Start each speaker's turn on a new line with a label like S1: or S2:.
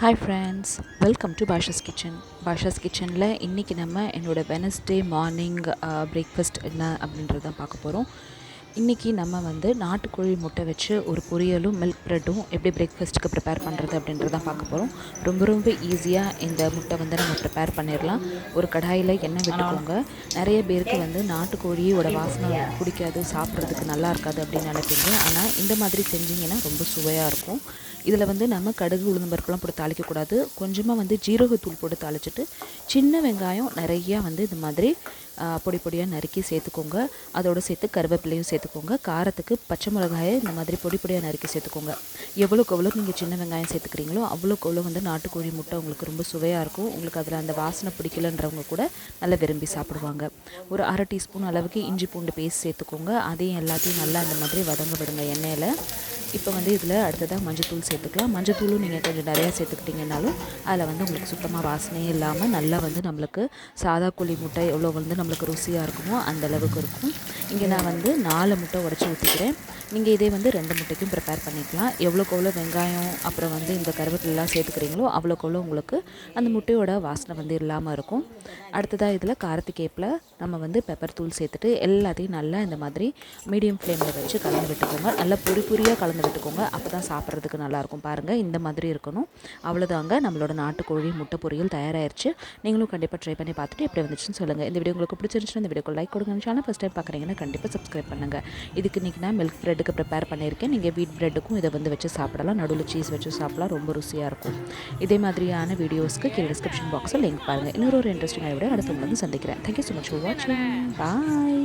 S1: Hi friends, welcome to Basha's kitchen. Basha's கிச்சனில் இன்றைக்கி நம்ம என்னோடய வெனஸ்டே மார்னிங் பிரேக்ஃபாஸ்ட் என்ன அப்படின்றது தான் பார்க்க போகிறோம். இன்றைக்கி நம்ம நாட்டுக்கோழி முட்டை வச்சு ஒரு பொரியலும் மில்க் ப்ரெட்டும் எப்படி பிரேக்ஃபாஸ்ட்டுக்கு ப்ரிப்பேர் பண்ணுறது அப்படின்றத பார்க்க போகிறோம். ரொம்ப ஈஸியாக இந்த முட்டை நம்ம ப்ரிப்பேர் பண்ணிடலாம். ஒரு கடாயில் எண்ணெய் விட்டுக்கோங்க. நிறைய பேருக்கு நாட்டுக்கோழியோட வாசனை பிடிக்காது, சாப்பிட்றதுக்கு நல்லா இருக்காது அப்படின்னு நினைப்பீங்க. ஆனால் இந்த மாதிரி செஞ்சிங்கன்னா ரொம்ப சுவையாக இருக்கும். இதில் நம்ம கடுகு உளுந்தம் பருப்புலாம் போட்டு தாளிக்கக்கூடாது. கொஞ்சமாக ஜீரகத்தூள் போட்டு தாளிச்சிட்டு சின்ன வெங்காயம் நிறையா இது மாதிரி பொடி பொடியாக நறுக்கி சேர்த்துக்கோங்க. அதோடு சேர்த்து கருவேப்பிலையும் சேர்த்துக்கோங்க. காரத்துக்கு பச்சை மிளகாயை இந்த மாதிரி பொடி பொடியாக நறுக்கி சேர்த்துக்கோங்க. எவ்வளோக்கு நீங்கள் சின்ன வெங்காயம் சேர்த்துக்கிறீங்களோ அவ்வளோக்கு நாட்டுக்கோழி முட்டை உங்களுக்கு ரொம்ப சுவையாக இருக்கும். உங்களுக்கு அதில் அந்த வாசனை பிடிக்கலன்றவங்க கூட நல்லா விரும்பி சாப்பிடுவாங்க. ஒரு அரை டீஸ்பூன் அளவுக்கு இஞ்சி பூண்டு பேஸ்ட் சேர்த்துக்கோங்க. அதையும் எல்லாத்தையும் நல்லா அந்த மாதிரி வதங்க விடுங்க எண்ணெயில். இப்போ இதில் அடுத்ததாக மஞ்சத்தூள் சேர்த்துக்கலாம். மஞ்சத்தூளும் நீங்கள் கொஞ்சம் நிறையா சேர்த்துக்கிட்டிங்கனாலும் அதில் உங்களுக்கு சுத்தமாக வாசனையே இல்லாமல் நல்லா நம்மளுக்கு சாதா கோழி முட்டை எவ்வளோ நம்மளுக்கு ருசியாக இருக்குமோ அந்த அளவுக்கு இருக்கும். இங்கே நான் 4 முட்டை உடச்சி ஊற்றிக்கிறேன். நீங்கள் இதே 2 முட்டைக்கும் ப்ரிப்பேர் பண்ணிக்கலாம். எவ்வளோக்கு வெங்காயம் அப்புறம் இந்த கருவேப்பிலாம் சேர்த்துக்கிறீங்களோ அவ்வளோக்கு உங்களுக்கு அந்த முட்டையோட வாசனை இல்லாமல் இருக்கும். அடுத்ததாக இதில் காரத்துக்கேப்பில் நம்ம பெப்பர் தூள் சேர்த்துட்டு எல்லாத்தையும் நல்லா இந்த மாதிரி மீடியம் ஃப்ளேமில் வச்சு கலந்து விட்டுக்கோங்க. நல்லா பொரியாக கலந்து விட்டுக்கோங்க. அப்போ தான் சாப்பிட்றதுக்கு நல்லாயிருக்கும். பாருங்கள், இந்த மாதிரி இருக்கணும். அவ்வளோதாங்க, நம்மளோட நாட்டுக்கோழி முட்டை பொரியல் தயாராகிடுச்சு. நீங்களும் கண்டிப்பாக ட்ரை பண்ணி பார்த்துட்டு எப்படி வந்துச்சுன்னு சொல்லுங்கள். இந்த வீடியோ உங்களுக்கு பிடிச்சிருந்துச்சுன்னா இந்த வீடியோக்கு லைக் கொடுங்க. சேனல் ஃபஸ்ட் டைம் பார்க்குறீங்கன்னா கண்டிப்பாக சப்ஸ்கிரைப் பண்ணுங்கள். இதுக்கு இன்றைக்கி நான் மில்க் ப்ரெட்டுக்கு ப்ரிப்பேர் பண்ணியிருக்கேன். நீங்கள் வீட் ப்ரெட்டுக்கும் இதை வச்சு சாப்பிடலாம். நடுவில் சீஸ் வச்சு சாப்பிடலாம். ரொம்ப ருசியாக இருக்கும். இதே மாதிரியான வீடியோஸ்க்கு கீழே டிஸ்கிரிப்ஷன் பாக்ஸில் லிங்க் பாருங்கள். இன்னொரு இன்ட்ரெஸ்டிங்காக விட அடுத்து சந்திக்கிறேன். தேங்க்யூ ஸோ மச் ஃபார் வாட்சிங். பாய்.